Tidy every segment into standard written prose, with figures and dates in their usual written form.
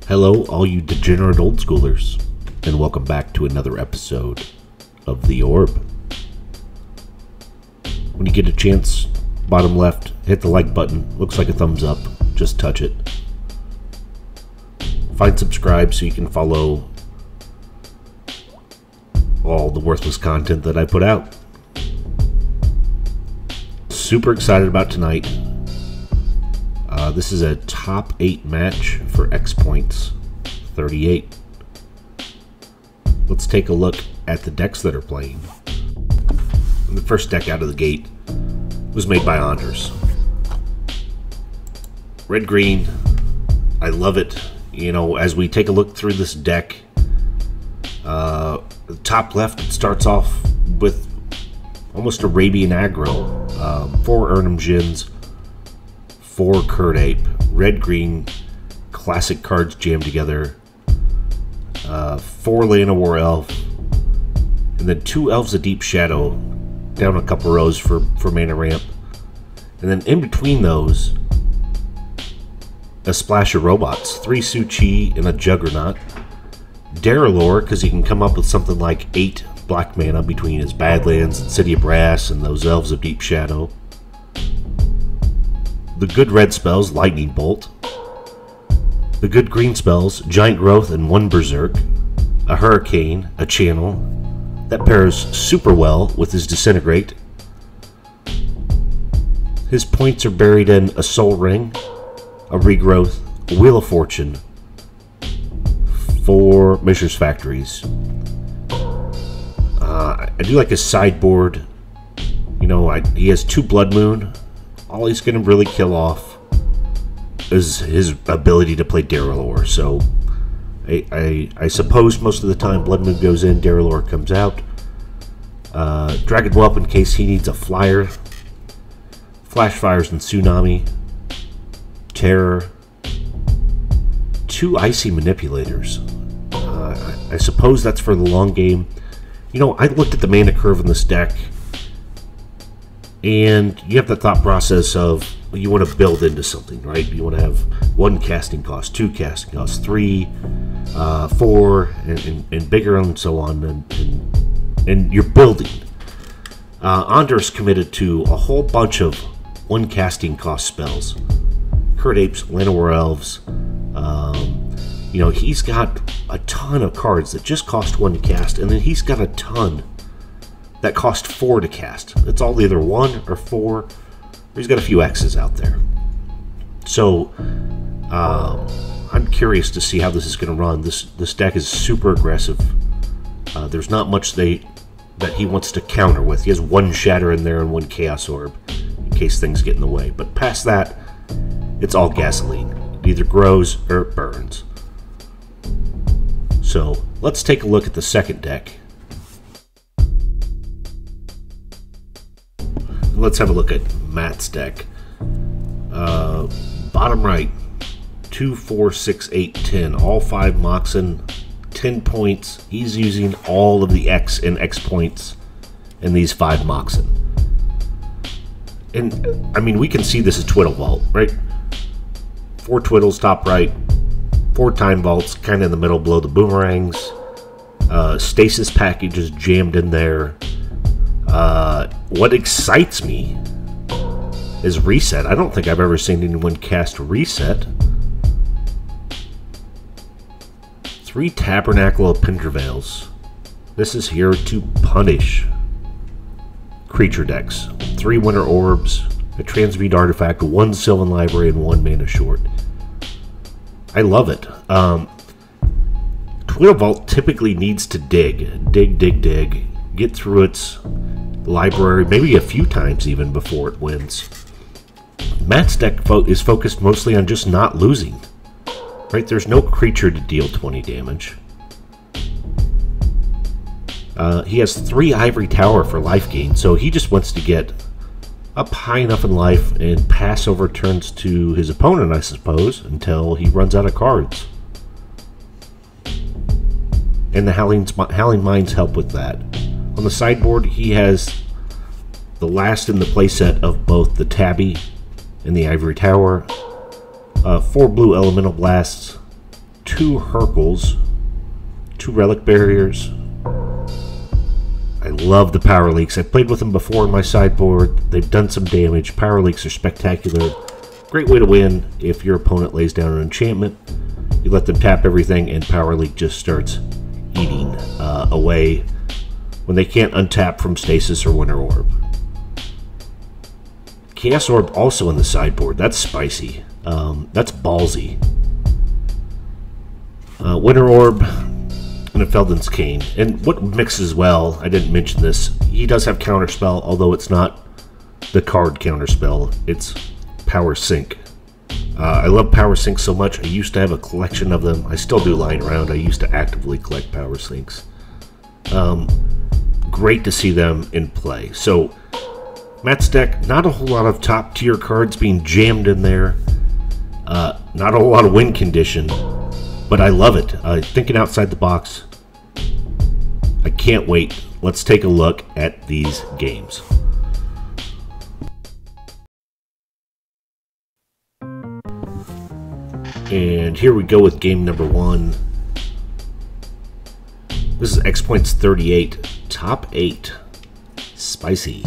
Hello, all you degenerate old schoolers, and welcome back to another episode of The Orb. When you get a chance, bottom left, hit the like button. Looks like a thumbs up. Just touch it. Find subscribe so you can follow all the worthless content that I put out. Super excited about tonight. This is a top 8 match for Xpoints 38. Let's take a look at the decks that are playing. And the first deck out of the gate was made by Anders. Red-green, I love it. You know, as we take a look through this deck, the top left, it starts off with almost Arabian aggro. 4 Urnum Djinns, 4 Curd Ape, red-green, classic cards jammed together, 4 Land of War Elf, and then 2 Elves of Deep Shadow down a couple rows for mana ramp. And then in between those, a splash of robots, 3 Su-Chi and a Juggernaut. Daralore, because he can come up with something like 8 black mana between his Badlands and City of Brass and those Elves of Deep Shadow. The good red spells, Lightning Bolt. The good green spells, Giant Growth and 1 Berserk. A Hurricane, a Channel. That pairs super well with his Disintegrate. His points are buried in a Soul Ring, a Regrowth, a Wheel of Fortune, 4 Mishra's Factories. I do like his sideboard. You know, he has 2 Blood Moon. All he's going to really kill off is his ability to play Daralore. So I suppose most of the time Blood Moon goes in, Daralore comes out. Dragon Whelp in case he needs a flyer. Flash Fires and Tsunami. Terror. 2 Icy Manipulators. I suppose that's for the long game. You know, I looked at the mana curve in this deck, and you have the thought process of you want to build into something, right? You want to have 1 casting cost, 2 casting costs, 3, 4, and bigger, and so on, and you're building. Anders committed to a whole bunch of 1 casting cost spells. Curd Apes, Land of War Elves. You know, he's got a ton of cards that just cost 1 to cast, and then he's got a ton that cost 4 to cast. It's all either 1 or 4, or he's got a few X's out there. So, I'm curious to see how this is going to run. This deck is super aggressive. There's not much that he wants to counter with. He has 1 Shatter in there and 1 Chaos Orb in case things get in the way. But past that, it's all gasoline. It either grows or it burns. So, let's take a look at the second deck. Let's have a look at Matt's deck. Bottom right, 2, 4, 6, 8, 10. All 5 Moxen, 10 points. He's using all of the X and Xpoints in these 5 Moxen. And, I mean, we can see this as Twiddle Vault, right? 4 Twiddles top right, 4 Time Vaults kind of in the middle below the Boomerangs. Stasis package is jammed in there. What excites me is Reset. I don't think I've ever seen anyone cast Reset. 3 Tabernacle of Pintervales. This is here to punish creature decks. 3 Winter Orbs, a Transmute Artifact, 1 Sylvan Library, and 1 Mana Short. I love it. Twiddle Vault typically needs to dig, get through its library maybe a few times even before it wins. Matt's deck is focused mostly on just not losing. Right? There's no creature to deal 20 damage. He has 3 Ivory Tower for life gain, so he just wants to get up high enough in life and pass over turns to his opponent, I suppose, until he runs out of cards. And the Howling Minds help with that. On the sideboard, he has the last in the playset of both the Tabby and the Ivory Tower, 4 blue Elemental Blasts, 2 Hercles, 2 Relic Barriers. I love the Power Leaks. I've played with them before in my sideboard. They've done some damage. Power Leaks are spectacular. Great way to win if your opponent lays down an enchantment. You let them tap everything, and Power Leak just starts eating away when they can't untap from Stasis or Winter Orb. Chaos Orb also in the sideboard. That's spicy. That's ballsy. Winter Orb and a Felden's Cane. And what mixes well, I didn't mention this, he does have Counterspell, although it's not the card Counterspell. It's Power Sync. I love Power Sync so much. I used to have a collection of them. I still do lying around. I used to actively collect Power Syncs. Great to see them in play. So, Matt's deck, not a whole lot of top tier cards being jammed in there. Not a whole lot of win condition. But I love it. Thinking outside the box. I can't wait. Let's take a look at these games. And here we go with game number 1. This is Xpoints 38. Top 8. Spicy.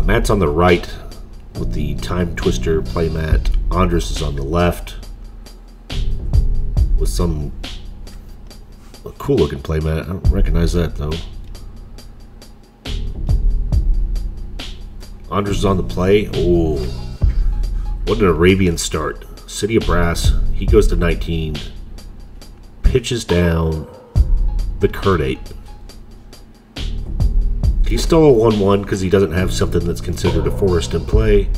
Matt's on the right with the Time Twister playmat. Andres is on the left with some cool looking playmat. I don't recognize that though. Andres is on the play. Oh, what an Arabian start. City of Brass. He goes to 19. Pitches down the Curd Ape. He's still a 1-1 because he doesn't have something that's considered a forest in play.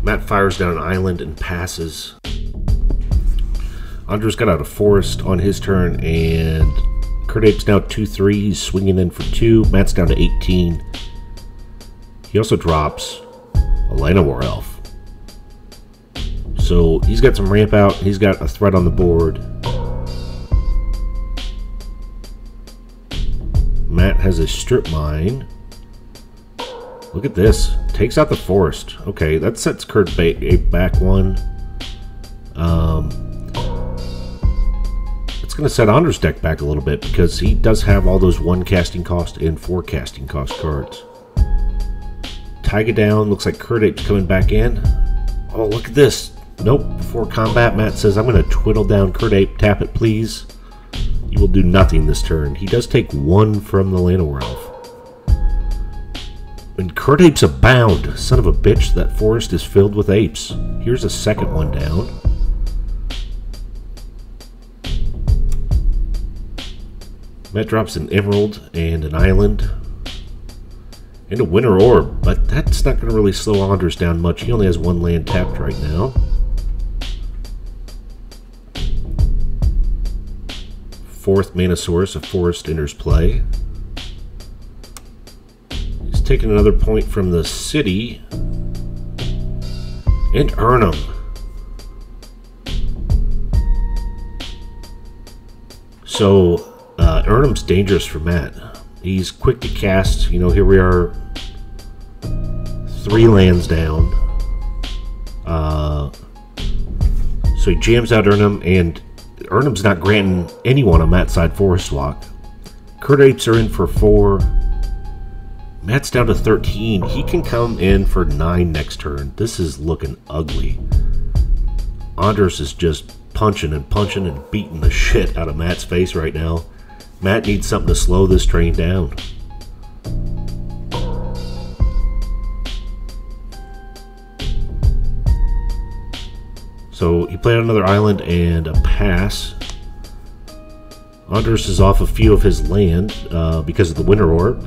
Matt fires down an island and passes. Andres got out a forest on his turn, and Curd Ape's now 2-3. He's swinging in for 2. Matt's down to 18. He also drops a Llanowar Elf. So he's got some ramp out. He's got a threat on the board. Matt has a strip mine. Look at this. Takes out the forest. Okay, that sets Curd Ape back 1. It's going to set Andres' deck back a little bit because he does have all those 1 casting cost and 4 casting cost cards. Taiga down. Looks like Curd Ape's coming back in. Oh, look at this. Nope. Before combat, Matt says, I'm going to twiddle down Curd Ape. Tap it, please. You will do nothing this turn. He does take 1 from the Llanowar Elf. And Curd Apes abound. Son of a bitch, that forest is filled with apes. Here's a second one down. Matt drops an Emerald and an Island. And a Winter Orb, but that's not going to really slow Andres down much. He only has 1 land tapped right now. Fourth Mana Source, a forest enters play. He's taking another point from the city. And Urnham. So, Urnham's dangerous for Matt. He's quick to cast. You know, here we are 3 lands down. So he jams out Urnham, and Urnham's not granting anyone on Matt's side Forest Walk. Curd Apes are in for 4. Matt's down to 13. He can come in for 9 next turn. This is looking ugly. Andres is just punching and beating the shit out of Matt's face right now. Matt needs something to slow this train down. So he played another island and a pass. Andres is off a few of his land because of the Winter Orb.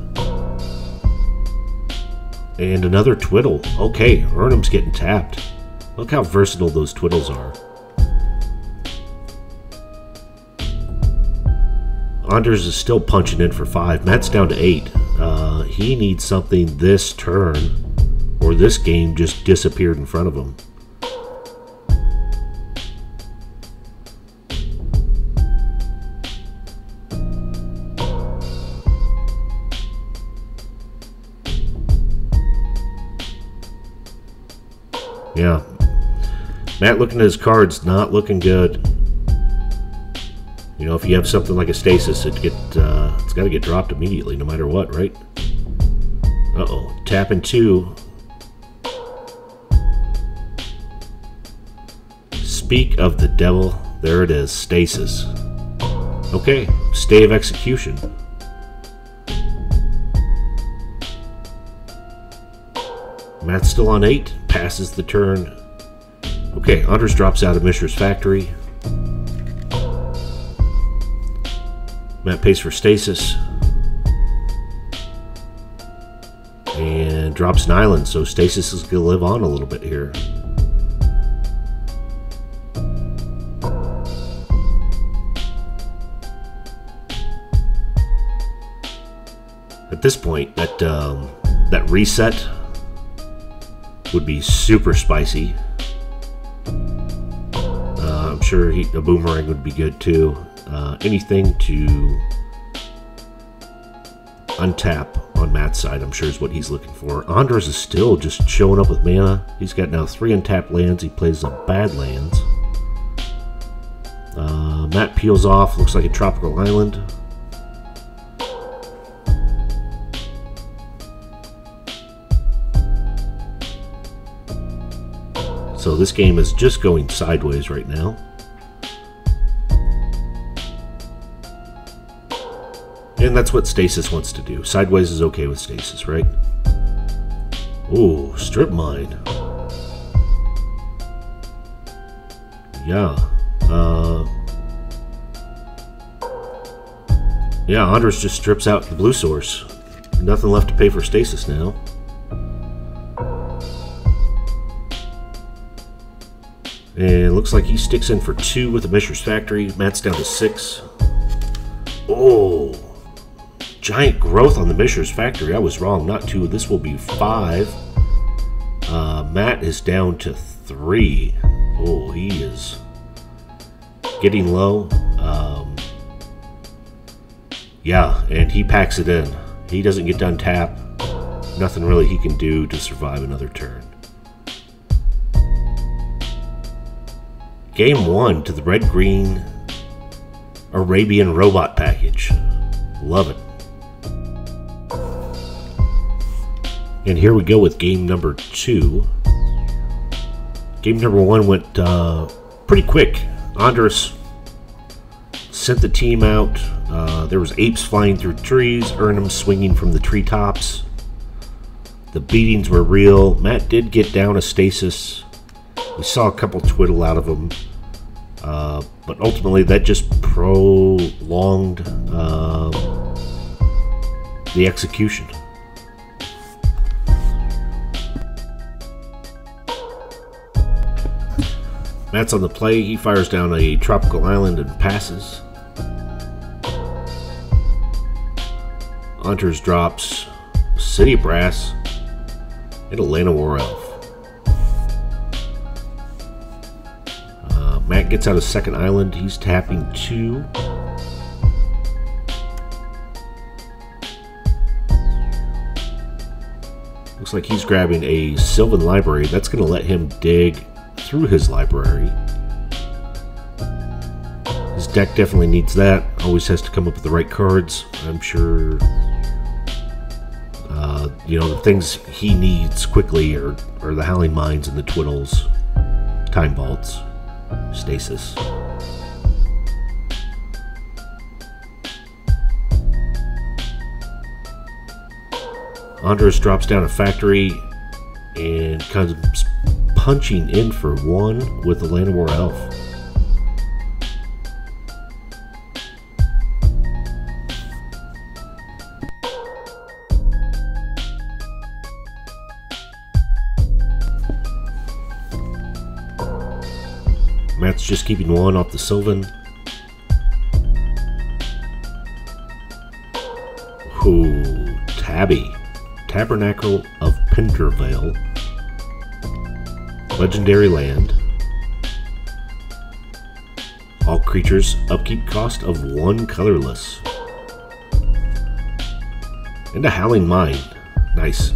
And another Twiddle. Okay, Urnham's getting tapped. Look how versatile those Twiddles are. Andres is still punching in for 5. Matt's down to 8. He needs something this turn, or this game just disappeared in front of him. Yeah. Matt looking at his cards, not looking good. You know, if you have something like a Stasis, it's got to get dropped immediately, no matter what, right? Uh-oh. Tapping 2. Speak of the devil. There it is. Stasis. Okay. Stay of execution. Matt's still on 8. Passes the turn. Okay. Anders drops out of Mishra's factory. Matt pays for Stasis. And drops an island, so Stasis is going to live on a little bit here. At this point, that reset would be super spicy. I'm sure a boomerang would be good too. Anything to untap on Matt's side, I'm sure is what he's looking for. Anders is still just showing up with mana. He's got now 3 untapped lands. He plays some bad lands. Matt peels off. Looks like a tropical island. So this game is just going sideways right now. And that's what Stasis wants to do. Sideways is okay with Stasis, right? Ooh, strip mine. Yeah. Yeah, Anders just strips out the blue source. Nothing left to pay for Stasis now. And looks like he sticks in for 2 with the Mishra's factory. Matt's down to 6. Oh. Giant growth on the Mishra's factory. I was wrong. Not 2. This will be 5. Matt is down to 3. Oh, he is getting low. Yeah, and he packs it in. He doesn't get done tap. Nothing really he can do to survive another turn. Game 1 to the red-green Arabian robot package. Love it. And here we go with game number 2. Game number 1 went pretty quick. Anders sent the team out. There was apes flying through trees, Urnham swinging from the treetops. The beatings were real. Matt did get down a Stasis. We saw a couple twiddle out of him. But ultimately that just prolonged the execution. Matt's on the play. He fires down a tropical island and passes. Anders drops City Brass and a Lana War Elf. Matt gets out a second island. He's tapping 2. Looks like he's grabbing a Sylvan Library. That's going to let him dig through his library. His deck definitely needs that. Always has to come up with the right cards. I'm sure you know, the things he needs quickly are the Howling Mines and the Twiddles, Time Vaults, Stasis. Anders drops down a factory and comes punching in for 1 with the Lana War Elf. Matt's just keeping 1 off the Sylvan. Ooh, Tabby. Tabernacle of Pintervale. Legendary land. All creatures, upkeep cost of 1 colorless. And a Howling Mine. Nice.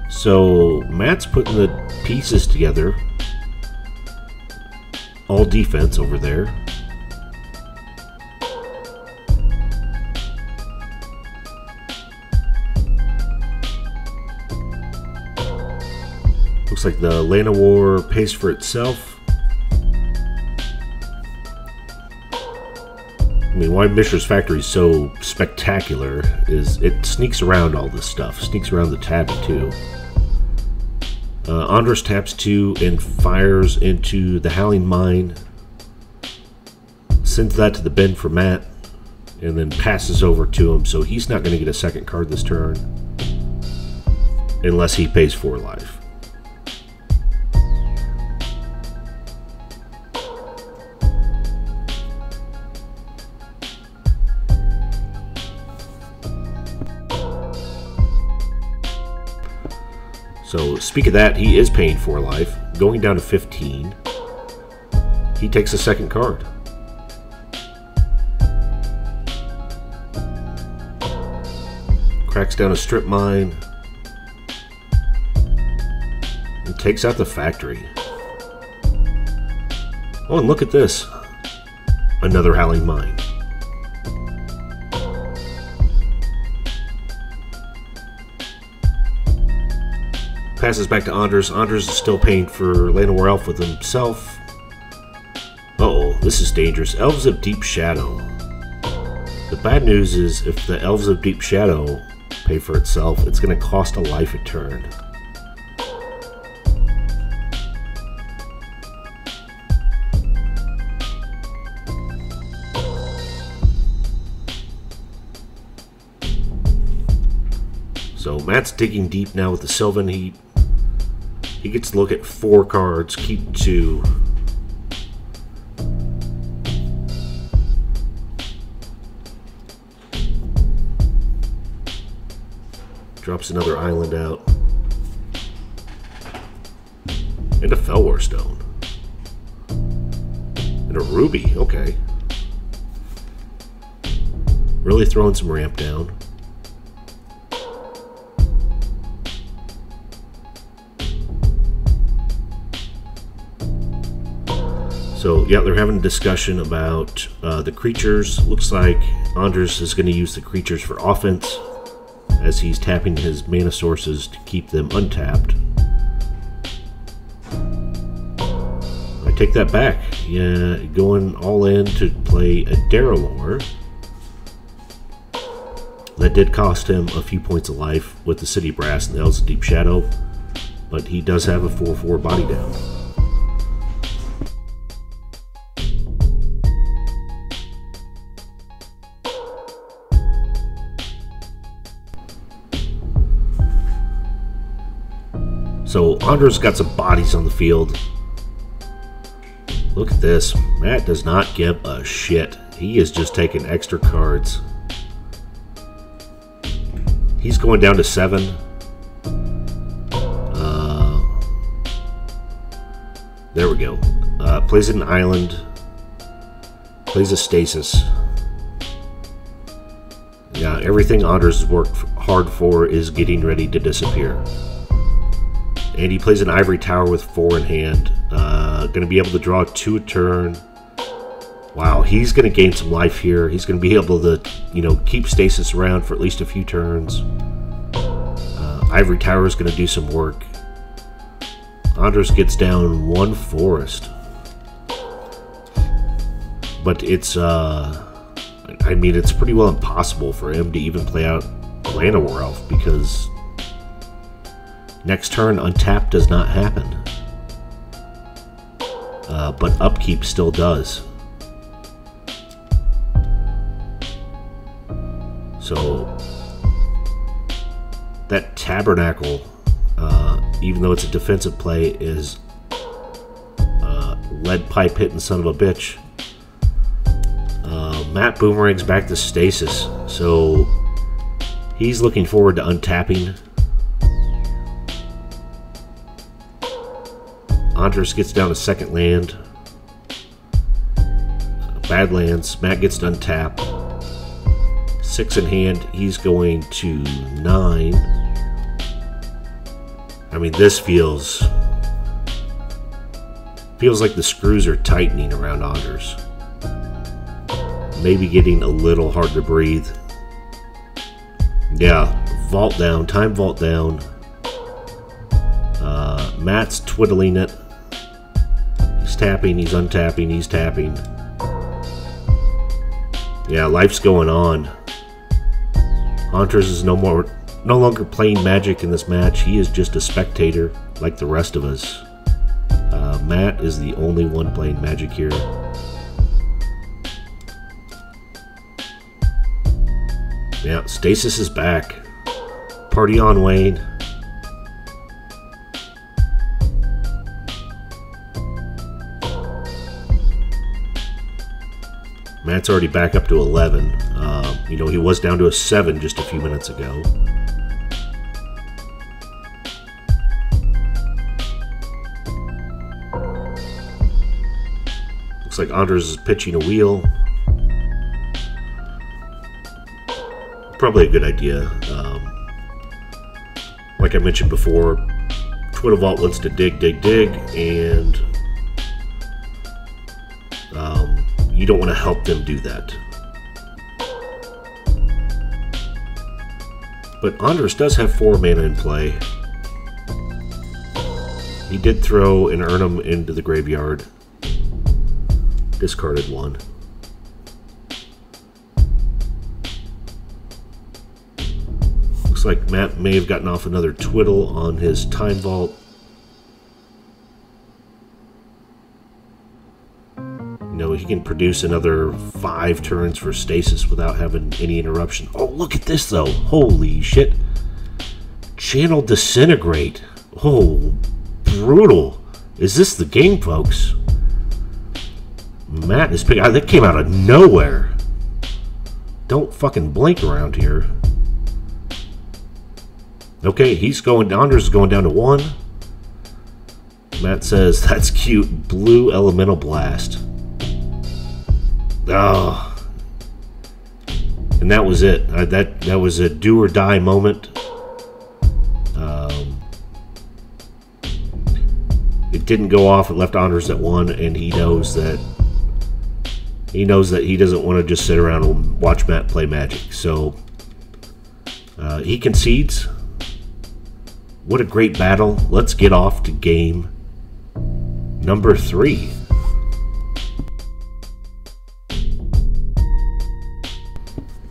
So Matt's putting the pieces together. All defense over there. Looks like the Land of War pays for itself. I mean, why Mishra's Factory is so spectacular is it sneaks around all this stuff. Sneaks around the tabby too. Andres taps 2 and fires into the Howling Mine. Sends that to the bin for Matt. And then passes over to him. So he's not going to get a second card this turn. Unless he pays 4 life. So, speak of that, he is paying 4 life, going down to 15. He takes a second card. Cracks down a strip mine. And takes out the factory. Oh, and look at this. Another Howling Mine. Passes back to Anders. Anders is still paying for Land of War Elf with himself. Uh-oh, this is dangerous. Elves of Deep Shadow. The bad news is if the Elves of Deep Shadow pay for itself, it's going to cost a life a turn. So Matt's digging deep now with the Sylvan. He gets to look at 4 cards, keep 2. Drops another island out. And a Felwar Stone. And a Ruby, okay. Really throwing some ramp down. So, yeah, they're having a discussion about the creatures. Looks like Anders is going to use the creatures for offense as he's tapping his mana sources to keep them untapped. I take that back. Yeah, going all in to play a Daralor. That did cost him a few points of life with the City Brass and the Elves of Deep Shadow, but he does have a 4/4 body down. So Andres got some bodies on the field. Look at this. Matt does not give a shit. He is just taking extra cards. He's going down to 7. There we go. Plays an island. Plays a Stasis. Yeah, everything Anders has worked hard for is getting ready to disappear. And he plays an Ivory Tower with 4 in hand. Going to be able to draw 2 a turn. Wow, he's going to gain some life here. He's going to be able to, you know, keep Stasis around for at least a few turns. Ivory Tower is going to do some work. Anders gets down 1 forest. But it's, I mean, it's pretty well impossible for him to even play out Land of War Elf because next turn, untap does not happen. But upkeep still does. So, that Tabernacle, even though it's a defensive play, is lead pipe hitting son of a bitch. Matt boomerangs back to Stasis. So, he's looking forward to untapping. Andres gets down to second land. Badlands. Matt gets to untap. 6 in hand. He's going to 9. I mean, this feels like the screws are tightening around Anders. Maybe getting a little hard to breathe. Yeah, vault down, time vault down. Matt's twiddling it. He's tapping, he's untapping, he's tapping. Yeah, life's going on. Anders is no longer playing Magic in this match. He is just a spectator like the rest of us. Matt is the only one playing Magic here. Yeah, Stasis is back. Party on, Wayne. Matt's already back up to 11. You know, he was down to a 7 just a few minutes ago. Looks like Anders is pitching a wheel. Probably a good idea. Like I mentioned before, Twiddle Vault wants to dig, and you don't want to help them do that. But Anders does have 4 mana in play. He did throw an Urnum into the graveyard. Discarded 1. Looks like Matt may have gotten off another Twiddle on his Time Vault. You know, he can produce another 5 turns for Stasis without having any interruption. Oh, look at this, though. Holy shit. Channel Disintegrate. Oh, brutal. Is this the game, folks? Matt is picking... That came out of nowhere. Don't fucking blink around here. Okay, Anders is going down to 1. Matt says, that's cute. Blue Elemental Blast. Oh. And that was it. That was a do or die moment. It didn't go off. It left Anders at 1, and he knows that he doesn't want to just sit around and watch Matt play Magic. So he concedes. What a great battle. Let's get off to game number 3.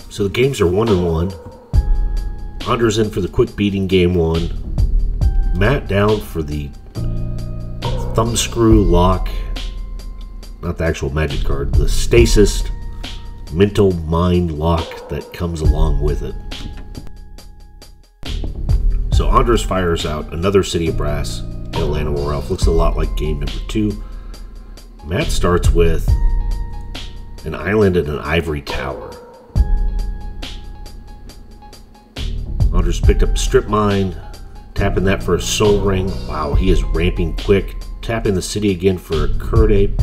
So the games are 1-1. Anders in for the quick beating game 1. Matt down for the thumbscrew lock. Not the actual Magic card. The Stasis mental mind lock that comes along with it. So Anders fires out another City of Brass and a Llanowar Elf. Looks a lot like game number 2. Matt starts with an island and an ivory tower. Anders picked up Strip Mine, tapping that for a Soul Ring. Wow, he is ramping quick. Tapping the city again for a Curd Ape.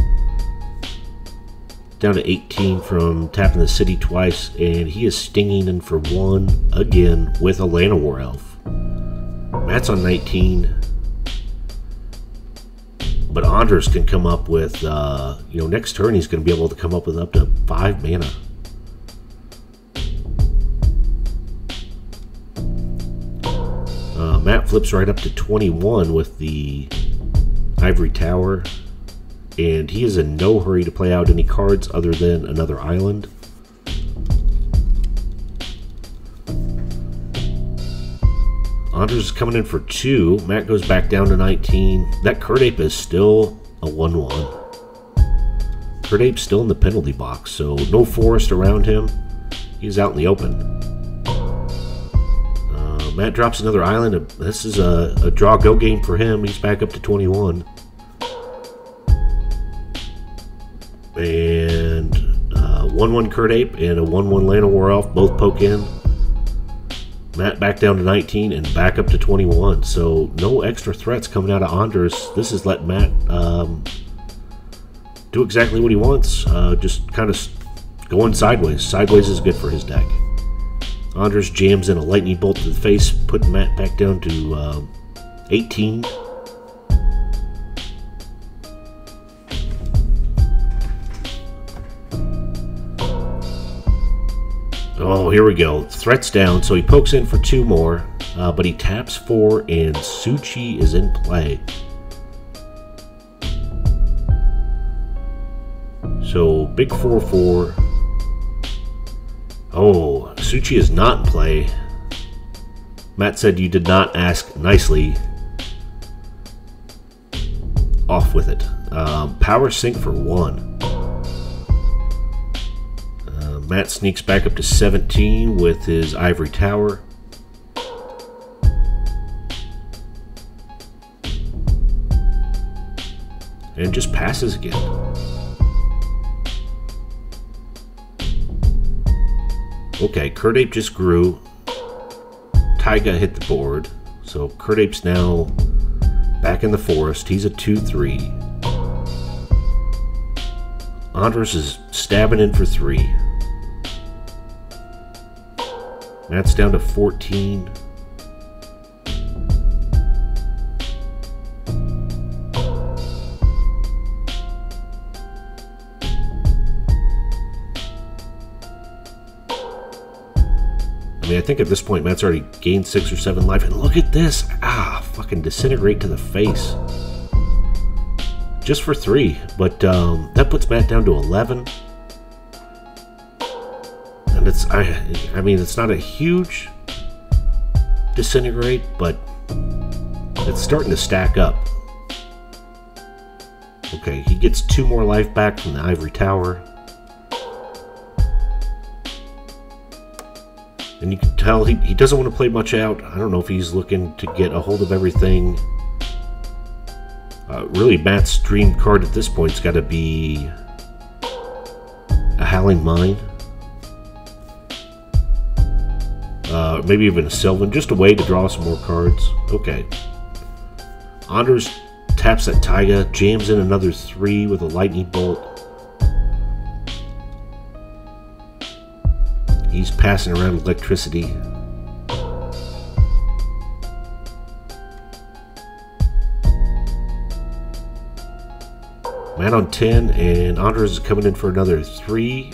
Down to 18 from tapping the city twice, and he is stinging in for 1 again with a Llanowar Elf. Matt's on 19. But Anders can come up with, next turn he's going to be able to come up with up to 5 mana. Matt flips right up to 21 with the Ivory Tower, and he is in no hurry to play out any cards other than another island. Anders is coming in for 2. Matt goes back down to 19. That Curd Ape is still a 1-1. Curd Ape's still in the penalty box, so no forest around him. He's out in the open. Matt drops another island. This is a draw-go game for him. He's back up to 21. And 1-1 Curd Ape and a 1-1 Llanowar Elf both poke in. Matt back down to 19 and back up to 21. So no extra threats coming out of Anders. This is letting Matt do exactly what he wants. Just kind of going sideways. Sideways is good for his deck. Anders jams in a lightning bolt to the face, putting Matt back down to 18. Oh, here we go. Threat's down, so he pokes in for 2 more, but he taps 4, and Suchi is in play. So, big 4-4. Oh, Suchi is not in play. Matt said you did not ask nicely. Off with it. Power sink for 1. Matt sneaks back up to 17 with his ivory tower. And just passes again. Okay, Kurdape just grew. Taiga hit the board. So Kurdape's now back in the forest. He's a 2-3. Andres is stabbing in for 3. Matt's down to 14. I mean, I think at this point Matt's already gained 6 or 7 life. And look at this. Ah, fucking disintegrate to the face. Just for 3. But that puts Matt down to 11. And it's, I mean, it's not a huge disintegrate, but it's starting to stack up. Okay, he gets 2 more life back from the ivory tower. And you can tell he doesn't want to play much out. I don't know if he's looking to get a hold of everything. Really, Matt's dream card at this point's got to be a Howling Mine. Maybe even a Sylvan. Just a way to draw some more cards. Okay. Anders taps that Taiga, jams in another 3 with a lightning bolt. He's passing around electricity. Matt on 10, and Andres is coming in for another 3.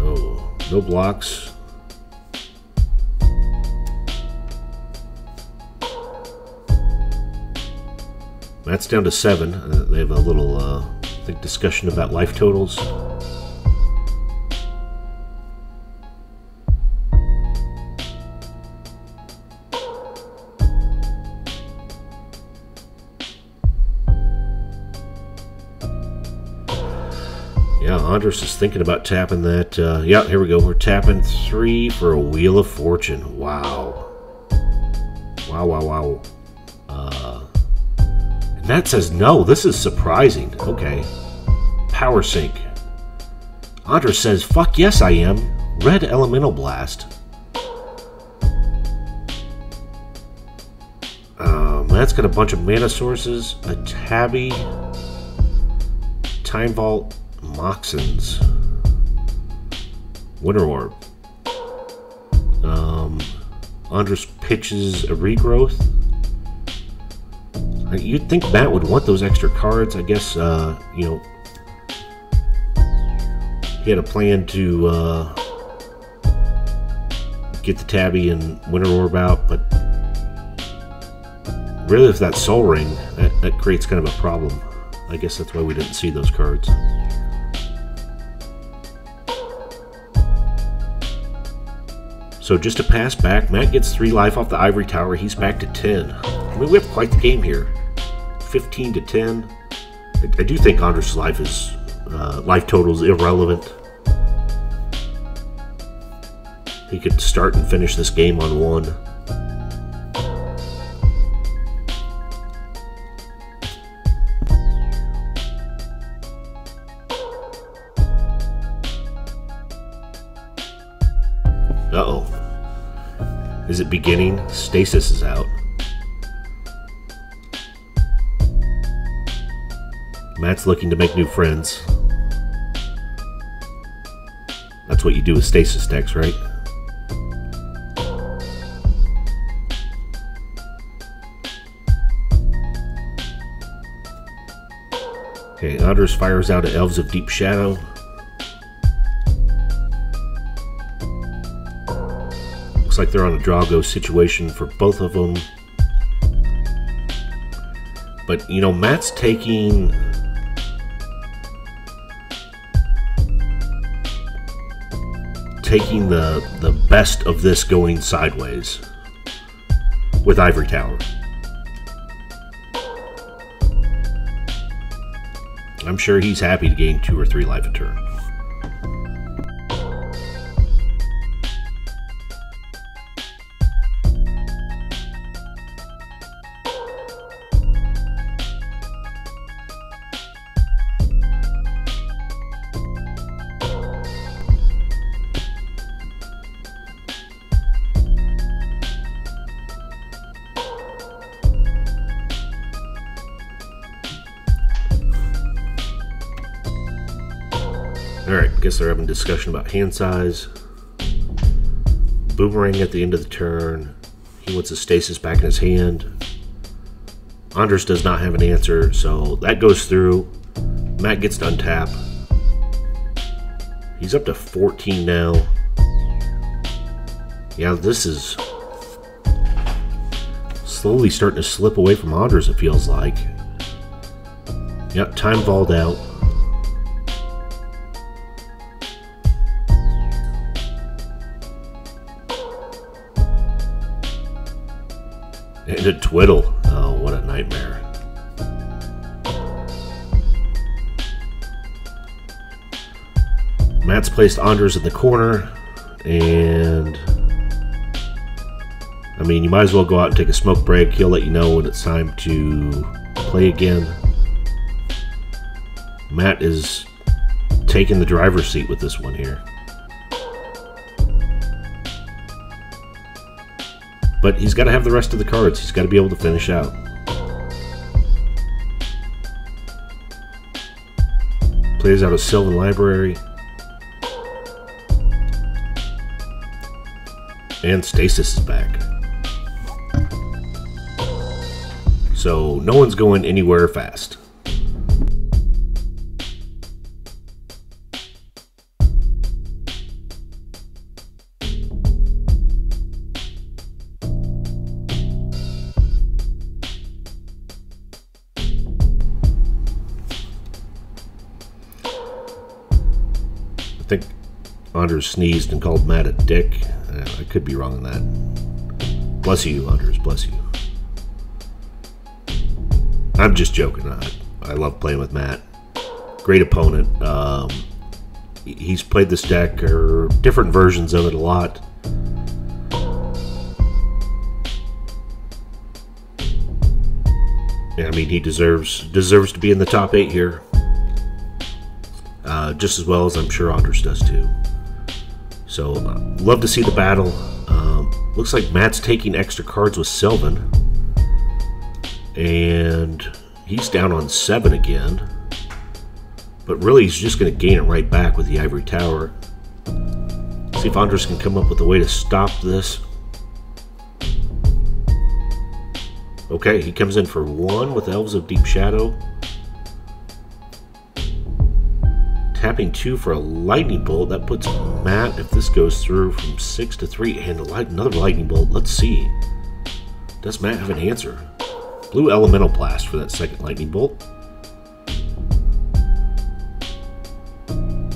Oh, no blocks. Matt's down to 7. They have a little discussion about life totals. Yeah, Andres is thinking about tapping that. Yeah, here we go. We're tapping 3 for a Wheel of Fortune. Wow. Wow, wow, wow. And Matt says no. This is surprising. Okay. Power Sink. Andres says, fuck yes I am. Red Elemental Blast. Matt's got a bunch of mana sources. A Tabby. Time Vault. Moxins. Winter Orb. Andres pitches a Regrowth. You'd think Matt would want those extra cards. I guess, you know, he had a plan to get the Tabby and Winter Orb out, but really with that Soul Ring, that creates kind of a problem. I guess that's why we didn't see those cards. So just to pass back, Matt gets 3 life off the Ivory Tower. He's back to 10. I mean, we have quite the game here. 15 to 10. I do think Andres' life is life total is irrelevant. He could start and finish this game on 1. Uh-oh. Is it beginning? Stasis is out. Matt's looking to make new friends. That's what you do with Stasis decks, right? Okay, Anders fires out at Elves of Deep Shadow. Looks like they're on a draw-go situation for both of them. But, you know, Matt's taking... the best of this going sideways with Ivory Tower. I'm sure he's happy to gain 2 or 3 life a turn. Alright, guess they're having a discussion about hand size. Boomerang at the end of the turn. He wants a Stasis back in his hand. Anders does not have an answer, so that goes through. Matt gets to untap. He's up to 14 now. Yeah, this is slowly starting to slip away from Anders, it feels like. Yep, time balled out. And a twiddle. Oh, what a nightmare. Matt's placed Anders in the corner, and I mean, you might as well go out and take a smoke break. He'll let you know when it's time to play again. Matt is taking the driver's seat with this one here. But he's got to have the rest of the cards. He's got to be able to finish out. Plays out of Sylvan Library. And Stasis is back. So no one's going anywhere fast. I think Anders sneezed and called Matt a dick. I could be wrong on that. Bless you, Anders. Bless you. I'm just joking. I love playing with Matt. Great opponent. He's played this deck or different versions of it a lot. Yeah, I mean, he deserves to be in the top 8 here. Just as well as I'm sure Anders does too. So, love to see the battle. Looks like Matt's taking extra cards with Sylvan. And he's down on 7 again. But really, he's just going to gain it right back with the Ivory Tower. See if Anders can come up with a way to stop this. Okay, he comes in for 1 with Elves of Deep Shadow. Tapping 2 for a Lightning Bolt. That puts Matt, if this goes through, from 6 to 3. And another Lightning Bolt. Let's see. Does Matt have an answer? Blue Elemental Blast for that second Lightning Bolt.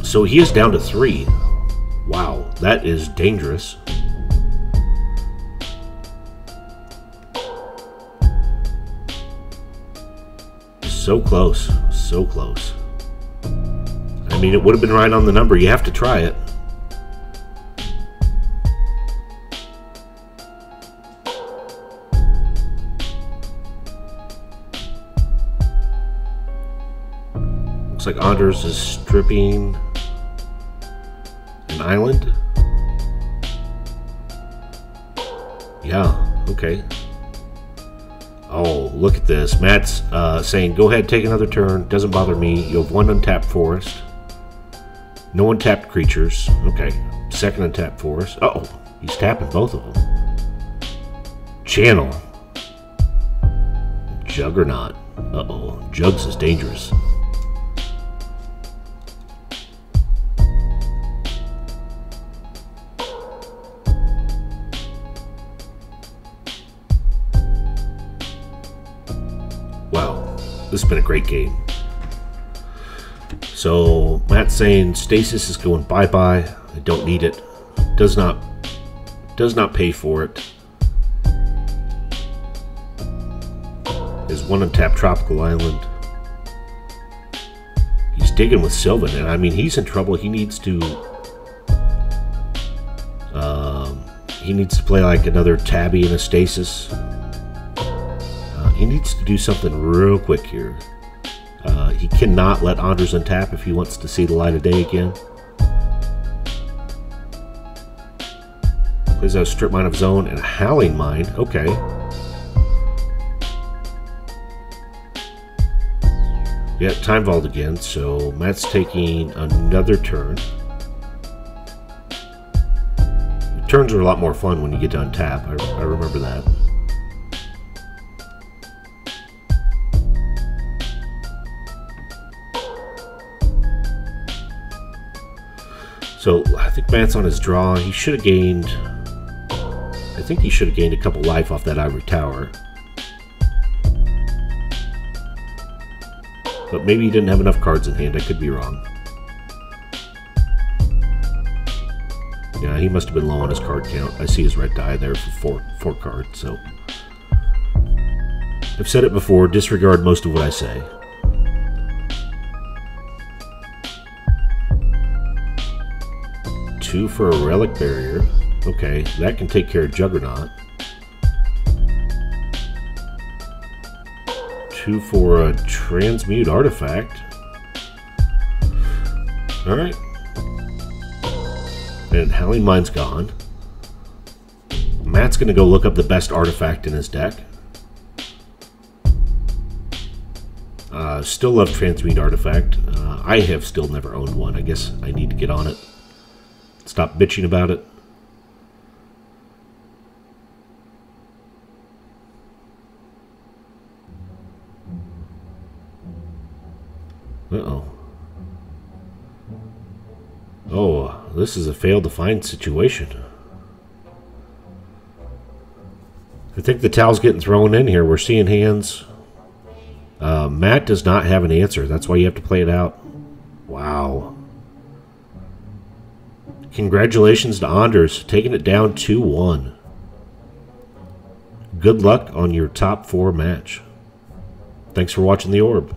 So he is down to 3. Wow, that is dangerous. So close. So close. I mean, it would have been right on the number. You have to try it. Looks like Anders is stripping an island. Yeah, okay. Oh, look at this. Matt's saying, go ahead, take another turn. Doesn't bother me. You have 1 untapped forest. No untapped creatures. Okay. Second untapped forest. Uh-oh. He's tapping both of them. Channel. Juggernaut. Uh-oh. Jugs is dangerous. This has been a great game. So Matt's saying Stasis is going bye-bye. I don't need it. Does not pay for it. Is one untapped tropical island. He's digging with Sylvan, and I mean he's in trouble. He needs to play like another Tabby and a Stasis. He needs to do something real quick here. He cannot let Anders untap if he wants to see the light of day again. Plays out a strip mine of his own and a howling mine. Okay. Yeah, time vault again, so Matt's taking another turn. Turns are a lot more fun when you get to untap. I remember that. So I think Matt's on his draw. He should have gained. I think he should have gained a couple life off that ivory tower. But maybe he didn't have enough cards in hand. I could be wrong. Yeah, he must have been low on his card count. I see his red die there for four cards. So I've said it before. Disregard most of what I say. Two for a relic barrier. Okay, that can take care of Juggernaut. Two for a transmute artifact. Alright. And Howling Mine's gone. Matt's going to go look up the best artifact in his deck. Still love transmute artifact. I have still never owned one. I guess I need to get on it. Stop bitching about it. Uh-oh. Oh, this is a failed to find situation. I think the towel's getting thrown in here. We're seeing hands. Matt does not have an answer. That's why you have to play it out. Wow. Congratulations to Anders, taking it down 2-1. Good luck on your top 4 match. Thanks for watching The Orb.